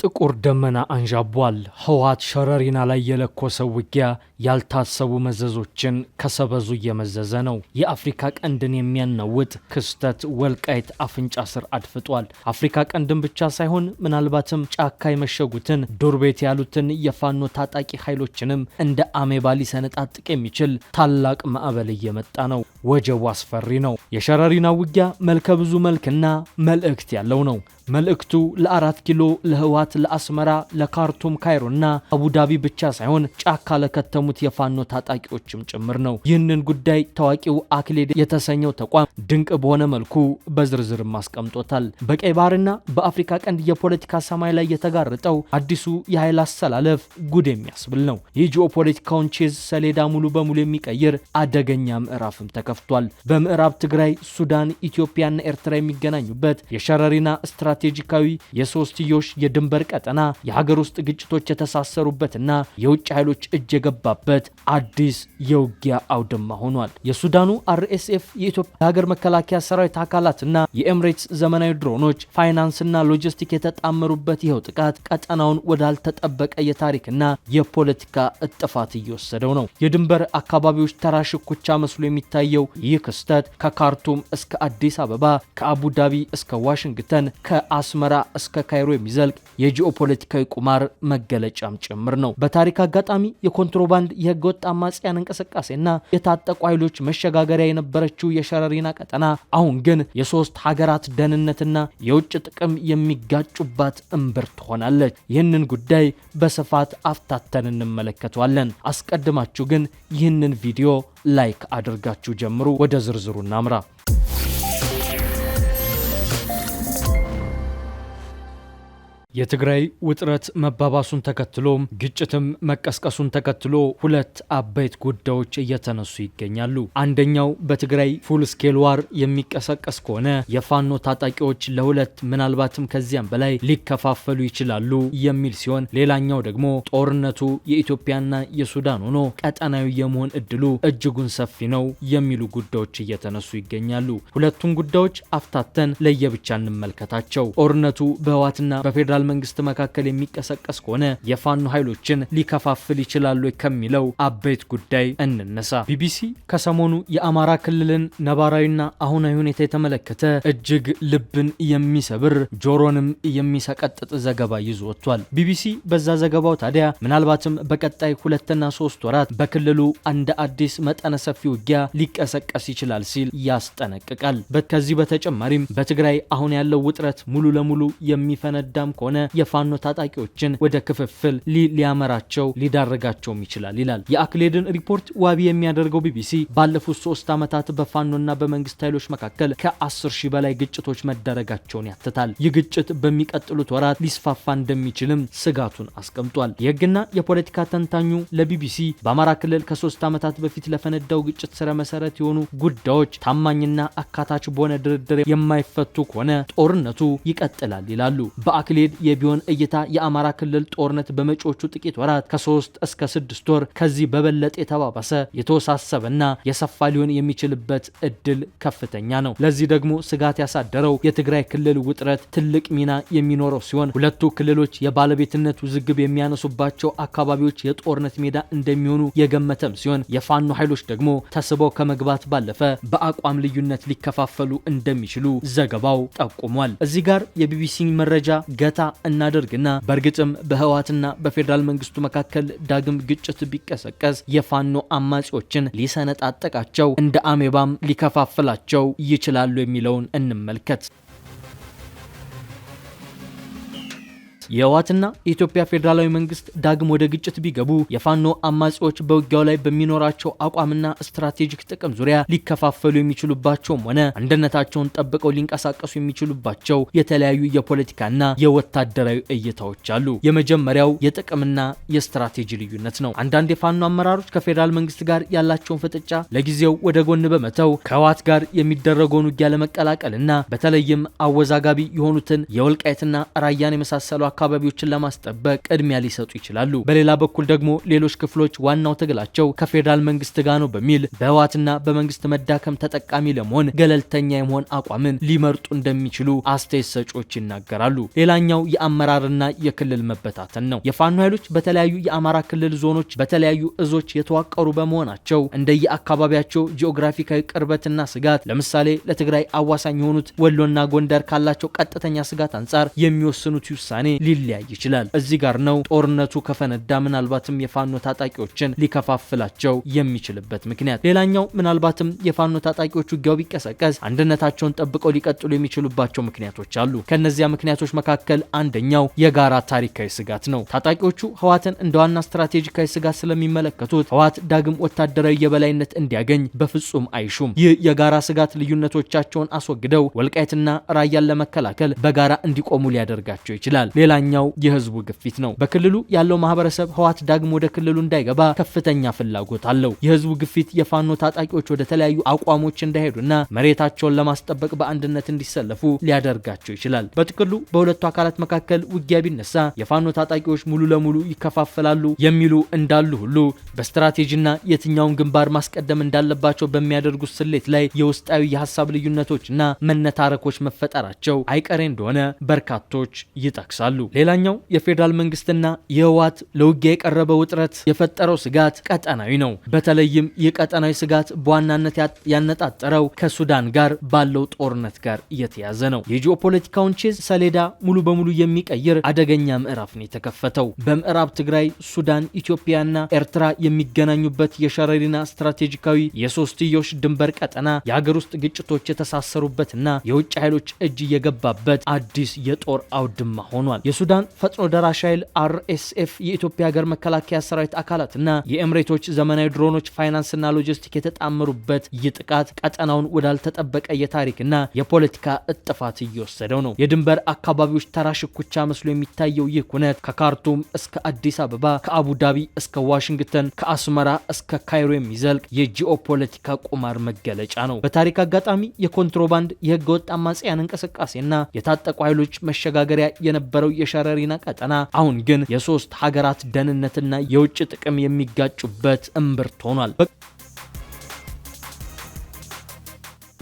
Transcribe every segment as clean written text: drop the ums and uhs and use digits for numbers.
ጥቁር ደመና አንዣቧል። ህወሓት ሸረሪና ላይ የለኮሰው ውጊያ ያልታሰቡ መዘዞችን ከሰበዙ እየመዘዘ ነው። የአፍሪካ ቀንድን የሚያናውጥ ክስተት ወልቃይት አፍንጫ ስር አድፍጧል። አፍሪካ ቀንድን ብቻ ሳይሆን ምናልባትም ጫካ የመሸጉትን ዱር ቤት ያሉትን የፋኖ ታጣቂ ኃይሎችንም እንደ አሜባ ሊሰነጣጥቅ የሚችል ታላቅ ማዕበል እየመጣ ነው። ወጀቡ አስፈሪ ነው። የሸረሪና ውጊያ መልከ ብዙ መልክና መልእክት ያለው ነው። መልእክቱ ለ4 ኪሎ፣ ለህወሓት፣ ለአስመራ፣ ለካርቱም፣ ካይሮና አቡዳቢ ብቻ ሳይሆን ጫካ ለከተሙት የፋኖ ታጣቂዎችም ጭምር ነው። ይህንን ጉዳይ ታዋቂው አክሌድ የተሰኘው ተቋም ድንቅ በሆነ መልኩ በዝርዝርም አስቀምጦታል። በቀይ ባህርና በአፍሪካ ቀንድ የፖለቲካ ሰማይ ላይ የተጋረጠው አዲሱ የኃይል አሰላለፍ ጉድ የሚያስብል ነው። የጂኦፖለቲካውን ቼዝ ሰሌዳ ሙሉ በሙሉ የሚቀይር አደገኛ ምዕራፍም ተከፍቷል። በምዕራብ ትግራይ፣ ሱዳን፣ ኢትዮጵያና ኤርትራ የሚገናኙበት የሸረሪና ስትራቴጂካዊ የሶስትዮሽ የድንበር ቀጠና የሀገር ውስጥ ግጭቶች የተሳሰሩበትና የውጭ ኃይሎች እጅ የገባበት አዲስ የውጊያ አውድማ ሆኗል። የሱዳኑ RSF፣ የኢትዮጵያ ሀገር መከላከያ ሰራዊት አካላትና የኤምሬትስ ዘመናዊ ድሮኖች፣ ፋይናንስና ሎጂስቲክ የተጣመሩበት ይኸው ጥቃት ቀጠናውን ወዳልተጠበቀ የታሪክና የፖለቲካ እጥፋት እየወሰደው ነው። የድንበር አካባቢዎች ተራ ሽኩቻ መስሎ የሚታየው ይህ ክስተት ከካርቱም እስከ አዲስ አበባ፣ ከአቡዳቢ እስከ ዋሽንግተን፣ ከአስመራ እስከ ካይሮ የሚዘልቅ የጂኦፖለቲካዊ ቁማር መገለጫም ጭምር ነው። በታሪክ አጋጣሚ የኮንትሮባንድ የህገወጥ አማጽያን እንቅስቃሴና የታጠቁ ኃይሎች መሸጋገሪያ የነበረችው የሸረሪና ቀጠና አሁን ግን የሶስት ሀገራት ደህንነትና የውጭ ጥቅም የሚጋጩባት እምብርት ሆናለች። ይህንን ጉዳይ በስፋት አፍታተን እንመለከተዋለን። አስቀድማችሁ ግን ይህንን ቪዲዮ ላይክ አድርጋችሁ ጀምሩ። ወደ ዝርዝሩ እናምራ። የትግራይ ውጥረት መባባሱን ተከትሎ ግጭትም መቀስቀሱን ተከትሎ ሁለት አበይት ጉዳዮች እየተነሱ ይገኛሉ። አንደኛው በትግራይ ፉል ስኬል ዋር የሚቀሰቀስ ከሆነ የፋኖ ታጣቂዎች ለሁለት ምናልባትም ከዚያም በላይ ሊከፋፈሉ ይችላሉ የሚል ሲሆን፣ ሌላኛው ደግሞ ጦርነቱ የኢትዮጵያና የሱዳን ሆኖ ቀጠናዊ የመሆን እድሉ እጅጉን ሰፊ ነው የሚሉ ጉዳዮች እየተነሱ ይገኛሉ። ሁለቱን ጉዳዮች አፍታተን ለየብቻ እንመልከታቸው። ጦርነቱ በህወሓትና በፌዴራል መንግስት መካከል የሚቀሰቀስ ከሆነ የፋኖ ኃይሎችን ሊከፋፍል ይችላሉ ከሚለው አበይት ጉዳይ እንነሳ። ቢቢሲ ከሰሞኑ የአማራ ክልልን ነባራዊና አሁናዊ ሁኔታ የተመለከተ እጅግ ልብን የሚሰብር ጆሮንም የሚሰቀጥጥ ዘገባ ይዞ ወጥቷል። ቢቢሲ በዛ ዘገባው ታዲያ ምናልባትም በቀጣይ 2 እና 3 ወራት በክልሉ እንደ አዲስ መጠነ ሰፊ ውጊያ ሊቀሰቀስ ይችላል ሲል ያስጠነቅቃል። ከዚህ በተጨማሪም በትግራይ አሁን ያለው ውጥረት ሙሉ ለሙሉ የሚፈነዳም ከሆነ የፋኖ ታጣቂዎችን ወደ ክፍፍል ሊያመራቸው ሊዳረጋቸውም ይችላል ይላል። የአክሌድን ሪፖርት ዋቢ የሚያደርገው ቢቢሲ ባለፉት 3 ዓመታት በፋኖና በመንግስት ኃይሎች መካከል ከ10,000 በላይ ግጭቶች መደረጋቸውን ያትታል። ይህ ግጭት በሚቀጥሉት ወራት ሊስፋፋ እንደሚችልም ስጋቱን አስቀምጧል። የህግና የፖለቲካ ተንታኙ ለቢቢሲ በአማራ ክልል ከ3 ዓመታት በፊት ለፈነዳው ግጭት ስረ መሰረት የሆኑ ጉዳዮች ታማኝና አካታች በሆነ ድርድር የማይፈቱ ከሆነ ጦርነቱ ይቀጥላል ይላሉ። በአክሌድ የቢሆን እይታ የአማራ ክልል ጦርነት በመጪዎቹ ጥቂት ወራት ከ3 እስከ 6 ወር ከዚህ በበለጠ የተባባሰ የተወሳሰበና የሰፋ ሊሆን የሚችልበት እድል ከፍተኛ ነው። ለዚህ ደግሞ ስጋት ያሳደረው የትግራይ ክልል ውጥረት ትልቅ ሚና የሚኖረው ሲሆን ሁለቱ ክልሎች የባለቤትነት ውዝግብ የሚያነሱባቸው አካባቢዎች የጦርነት ሜዳ እንደሚሆኑ የገመተም ሲሆን የፋኖ ኃይሎች ደግሞ ተስበው ከመግባት ባለፈ በአቋም ልዩነት ሊከፋፈሉ እንደሚችሉ ዘገባው ጠቁሟል። እዚህ ጋር የቢቢሲ መረጃ ገታ እናደርግና በእርግጥም በህወሓትና በፌዴራል መንግስቱ መካከል ዳግም ግጭት ቢቀሰቀስ የፋኖ አማጺዎችን ሊሰነጣጠቃቸው እንደ አሜባም ሊከፋፍላቸው ይችላሉ የሚለውን እንመልከት። የህወሓትና የኢትዮጵያ ፌዴራላዊ መንግስት ዳግም ወደ ግጭት ቢገቡ የፋኖ አማጺዎች በውጊያው ላይ በሚኖራቸው አቋምና ስትራቴጂክ ጥቅም ዙሪያ ሊከፋፈሉ የሚችሉባቸውም ሆነ አንድነታቸውን ጠብቀው ሊንቀሳቀሱ የሚችሉባቸው የተለያዩ የፖለቲካና የወታደራዊ እይታዎች አሉ። የመጀመሪያው የጥቅምና የስትራቴጂ ልዩነት ነው። አንዳንድ የፋኖ አመራሮች ከፌዴራል መንግስት ጋር ያላቸውን ፍጥጫ ለጊዜው ወደ ጎን በመተው ከህወሓት ጋር የሚደረገውን ውጊያ ለመቀላቀልና በተለይም አወዛጋቢ የሆኑትን የወልቃይትና ራያን የመሳሰሉ አካባቢዎችን ለማስጠበቅ ቅድሚያ ሊሰጡ ይችላሉ። በሌላ በኩል ደግሞ ሌሎች ክፍሎች ዋናው ትግላቸው ከፌዴራል መንግስት ጋር ነው በሚል በህወሓትና በመንግስት መዳከም ተጠቃሚ ለመሆን ገለልተኛ የመሆን አቋምን ሊመርጡ እንደሚችሉ አስተያየት ሰጪዎች ይናገራሉ። ሌላኛው የአመራርና የክልል መበታተን ነው። የፋኖ ኃይሎች በተለያዩ የአማራ ክልል ዞኖች በተለያዩ እዞች የተዋቀሩ በመሆናቸው እንደየአካባቢያቸው ጂኦግራፊካዊ ቅርበትና ስጋት ለምሳሌ ለትግራይ አዋሳኝ የሆኑት ወሎና ጎንደር ካላቸው ቀጥተኛ ስጋት አንጻር የሚወስኑት ውሳኔ ሊለያይ ይችላል። እዚህ ጋር ነው ጦርነቱ ከፈነዳ ምናልባትም የፋኖ ታጣቂዎችን ሊከፋፍላቸው የሚችልበት ምክንያት። ሌላኛው ምናልባትም የፋኖ ታጣቂዎቹ ውጊያው ቢቀሰቀስ አንድነታቸውን ጠብቀው ሊቀጥሉ የሚችሉባቸው ምክንያቶች አሉ። ከነዚያ ምክንያቶች መካከል አንደኛው የጋራ ታሪካዊ ስጋት ነው። ታጣቂዎቹ ህወሓትን እንደ ዋና ስትራቴጂካዊ ስጋት ስለሚመለከቱት ህወሓት ዳግም ወታደራዊ የበላይነት እንዲያገኝ በፍጹም አይሹም። ይህ የጋራ ስጋት ልዩነቶቻቸውን አስወግደው ወልቃይትና ራያን ለመከላከል በጋራ እንዲቆሙ ሊያደርጋቸው ይችላል። ሌላኛው የህዝቡ ግፊት ነው። በክልሉ ያለው ማህበረሰብ ህወሓት ዳግም ወደ ክልሉ እንዳይገባ ከፍተኛ ፍላጎት አለው። የህዝቡ ግፊት የፋኖ ታጣቂዎች ወደ ተለያዩ አቋሞች እንዳይሄዱና መሬታቸውን ለማስጠበቅ በአንድነት እንዲሰለፉ ሊያደርጋቸው ይችላል። በጥቅሉ በሁለቱ አካላት መካከል ውጊያ ቢነሳ የፋኖ ታጣቂዎች ሙሉ ለሙሉ ይከፋፈላሉ የሚሉ እንዳሉ ሁሉ በስትራቴጂና የትኛውን ግንባር ማስቀደም እንዳለባቸው በሚያደርጉት ስሌት ላይ የውስጣዊ የሐሳብ ልዩነቶችና መነታረኮች መፈጠራቸው አይቀሬ እንደሆነ በርካቶች ይጠቅሳሉ። ሌላኛው የፌዴራል መንግስትና የህወሓት ለውጊያ የቀረበው ውጥረት የፈጠረው ስጋት ቀጠናዊ ነው። በተለይም የቀጠናዊ ስጋት በዋናነት ያነጣጠረው ከሱዳን ጋር ባለው ጦርነት ጋር እየተያዘ ነው። የጂኦፖለቲካውን ቼዝ ሰሌዳ ሙሉ በሙሉ የሚቀይር አደገኛ ምዕራፍ ነው የተከፈተው። በምዕራብ ትግራይ፣ ሱዳን፣ ኢትዮጵያና ኤርትራ የሚገናኙበት የሸረሪና ስትራቴጂካዊ የሶስትዮሽ ድንበር ቀጠና የሀገር ውስጥ ግጭቶች የተሳሰሩበትና የውጭ ኃይሎች እጅ የገባበት አዲስ የጦር አውድማ ሆኗል። የሱዳን ፈጥኖ ደራሽ ኃይል RSF፣ የኢትዮጵያ ሀገር መከላከያ ሰራዊት አካላትና የኤምሬቶች ዘመናዊ ድሮኖች ፋይናንስና ሎጂስቲክ የተጣመሩበት ይህ ጥቃት ቀጠናውን ወዳልተጠበቀ የታሪክና የፖለቲካ እጥፋት እየወሰደው ነው። የድንበር አካባቢዎች ተራ ሽኩቻ መስሎ የሚታየው ይህ ኩነት ከካርቱም እስከ አዲስ አበባ፣ ከአቡዳቢ እስከ ዋሽንግተን፣ ከአስመራ እስከ ካይሮ የሚዘልቅ የጂኦፖለቲካ ቁማር መገለጫ ነው። በታሪክ አጋጣሚ የኮንትሮባንድ የህገወጥ አማጽያን እንቅስቃሴና የታጠቁ ኃይሎች መሸጋገሪያ የነበረው የሸረሪና ቀጠና አሁን ግን የሶስት ሀገራት ደህንነትና የውጭ ጥቅም የሚጋጩበት እምብርት ሆኗል።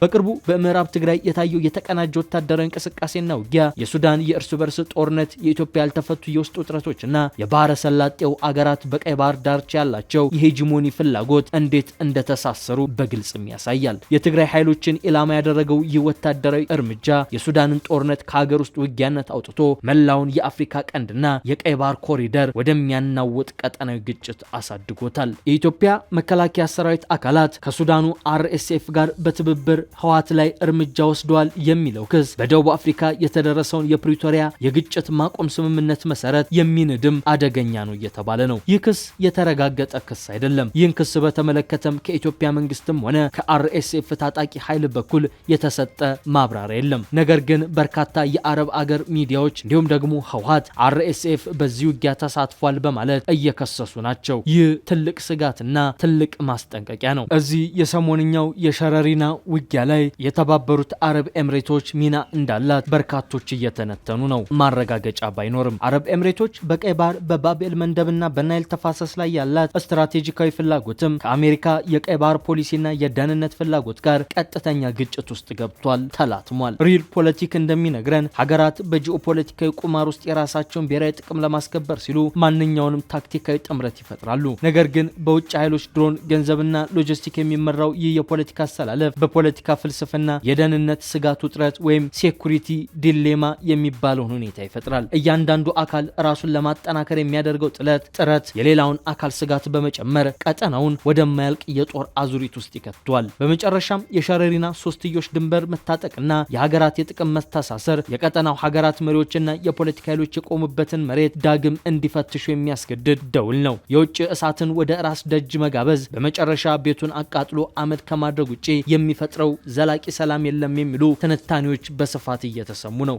በቅርቡ በምዕራብ ትግራይ የታየው የተቀናጀ ወታደራዊ እንቅስቃሴና ውጊያ፣ የሱዳን የእርስ በርስ ጦርነት፣ የኢትዮጵያ ያልተፈቱ የውስጥ ውጥረቶችና የባህረ ሰላጤው አገራት በቀይ ባህር ዳርቻ ያላቸው የሄጂሞኒ ፍላጎት እንዴት እንደተሳሰሩ በግልጽም ያሳያል። የትግራይ ኃይሎችን ኢላማ ያደረገው ይህ ወታደራዊ እርምጃ የሱዳንን ጦርነት ከሀገር ውስጥ ውጊያነት አውጥቶ መላውን የአፍሪካ ቀንድና የቀይ ባህር ኮሪደር ወደሚያናውጥ ቀጠናዊ ግጭት አሳድጎታል። የኢትዮጵያ መከላከያ ሰራዊት አካላት ከሱዳኑ RSF ጋር በትብብር ህወሓት ላይ እርምጃ ወስደዋል የሚለው ክስ በደቡብ አፍሪካ የተደረሰውን የፕሪቶሪያ የግጭት ማቆም ስምምነት መሰረት የሚንድም አደገኛ ነው እየተባለ ነው። ይህ ክስ የተረጋገጠ ክስ አይደለም። ይህን ክስ በተመለከተም ከኢትዮጵያ መንግስትም ሆነ ከRSF ታጣቂ ኃይል በኩል የተሰጠ ማብራሪያ የለም። ነገር ግን በርካታ የአረብ አገር ሚዲያዎች እንዲሁም ደግሞ ህወሓት RSF በዚህ ውጊያ ተሳትፏል በማለት እየከሰሱ ናቸው። ይህ ትልቅ ስጋትና ትልቅ ማስጠንቀቂያ ነው። እዚህ የሰሞንኛው የሸረሪና ውጊያ ላይ የተባበሩት አረብ ኤምሬቶች ሚና እንዳላት በርካቶች እየተነተኑ ነው። ማረጋገጫ ባይኖርም አረብ ኤምሬቶች በቀይ ባህር በባቤል መንደብና በናይል ተፋሰስ ላይ ያላት ስትራቴጂካዊ ፍላጎትም ከአሜሪካ የቀይ ባህር ፖሊሲና የደህንነት ፍላጎት ጋር ቀጥተኛ ግጭት ውስጥ ገብቷል፣ ተላትሟል። ሪል ፖለቲክ እንደሚነግረን ሀገራት በጂኦፖለቲካዊ ቁማር ውስጥ የራሳቸውን ብሔራዊ ጥቅም ለማስከበር ሲሉ ማንኛውንም ታክቲካዊ ጥምረት ይፈጥራሉ። ነገር ግን በውጭ ኃይሎች ድሮን፣ ገንዘብና ሎጂስቲክ የሚመራው ይህ የፖለቲካ አሰላለፍ በፖለቲካ ፍልስፍና የደህንነት ስጋት ውጥረት ወይም ሴኩሪቲ ዲሌማ የሚባለውን ሁኔታ ይፈጥራል። እያንዳንዱ አካል ራሱን ለማጠናከር የሚያደርገው ጥረት የሌላውን አካል ስጋት በመጨመር ቀጠናውን ወደማያልቅ የጦር አዙሪት ውስጥ ይከቷል። በመጨረሻም የሸረሪና ሶስትዮሽ ድንበር መታጠቅና የሀገራት የጥቅም መተሳሰር የቀጠናው ሀገራት መሪዎችና የፖለቲካ ኃይሎች የቆሙበትን መሬት ዳግም እንዲፈትሹ የሚያስገድድ ደውል ነው። የውጭ እሳትን ወደ ራስ ደጅ መጋበዝ በመጨረሻ ቤቱን አቃጥሎ አመድ ከማድረግ ውጪ የሚፈጥረው ዘላቂ ሰላም የለም የሚሉ ትንታኔዎች በስፋት እየተሰሙ ነው።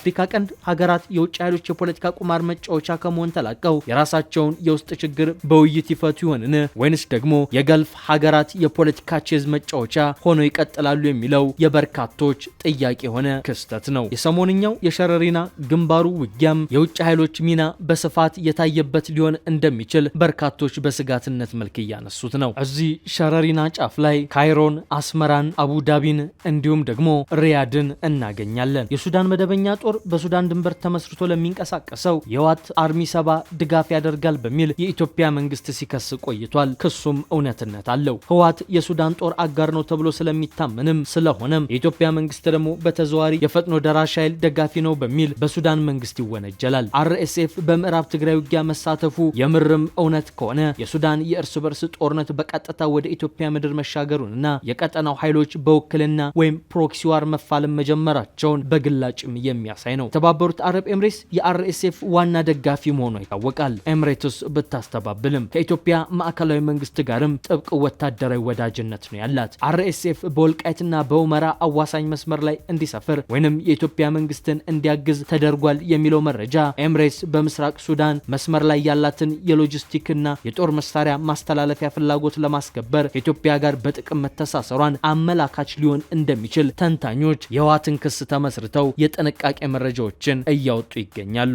የአፍሪካ ቀንድ ሀገራት የውጭ ኃይሎች የፖለቲካ ቁማር መጫወቻ ከመሆን ተላቀው የራሳቸውን የውስጥ ችግር በውይይት ይፈቱ ይሆንን ወይንስ ደግሞ የገልፍ ሀገራት የፖለቲካ ቼዝ መጫወቻ ሆነው ይቀጥላሉ የሚለው የበርካቶች ጥያቄ ሆነ ክስተት ነው። የሰሞንኛው የሸረሪና ግንባሩ ውጊያም የውጭ ኃይሎች ሚና በስፋት የታየበት ሊሆን እንደሚችል በርካቶች በስጋትነት መልክ እያነሱት ነው። እዚህ ሸረሪና ጫፍ ላይ ካይሮን፣ አስመራን፣ አቡዳቢን እንዲሁም ደግሞ ሪያድን እናገኛለን። የሱዳን መደበኛ ጦር በሱዳን ድንበር ተመስርቶ ለሚንቀሳቀሰው የህወሓት አርሚ 7 ድጋፍ ያደርጋል በሚል የኢትዮጵያ መንግስት ሲከስ ቆይቷል። ክሱም እውነትነት አለው። ህወሓት የሱዳን ጦር አጋር ነው ተብሎ ስለሚታመንም ስለሆነም የኢትዮጵያ መንግስት ደግሞ በተዘዋዋሪ የፈጥኖ ደራሽ ኃይል ደጋፊ ነው በሚል በሱዳን መንግስት ይወነጀላል። አርኤስኤፍ በምዕራብ ትግራይ ውጊያ መሳተፉ የምርም እውነት ከሆነ የሱዳን የእርስ በርስ ጦርነት በቀጥታ ወደ ኢትዮጵያ ምድር መሻገሩንና የቀጠናው ኃይሎች በውክልና ወይም ፕሮክሲ ዋር መፋለም መጀመራቸውን በግላጭም የሚያሳይ ነው። የተባበሩት አረብ ኤምሬትስ የአርኤስኤፍ ዋና ደጋፊ መሆኗ ይታወቃል። ኤምሬትስ ብታስተባብልም ከኢትዮጵያ ማዕከላዊ መንግስት ጋርም ጥብቅ ወታደራዊ ወዳጅነት ነው ያላት። አርኤስኤፍ በወልቃይትና በሁመራ አዋሳኝ መስመር ላይ እንዲሰፍር ወይንም የኢትዮጵያ መንግስትን እንዲያግዝ ተደርጓል የሚለው መረጃ ኤምሬትስ በምስራቅ ሱዳን መስመር ላይ ያላትን የሎጂስቲክና የጦር መሳሪያ ማስተላለፊያ ፍላጎት ለማስከበር ከኢትዮጵያ ጋር በጥቅም መተሳሰሯን አመላካች ሊሆን እንደሚችል ተንታኞች የህወሓትን ክስ ተመስርተው የጥንቃቄ መረጃዎችን እያወጡ ይገኛሉ።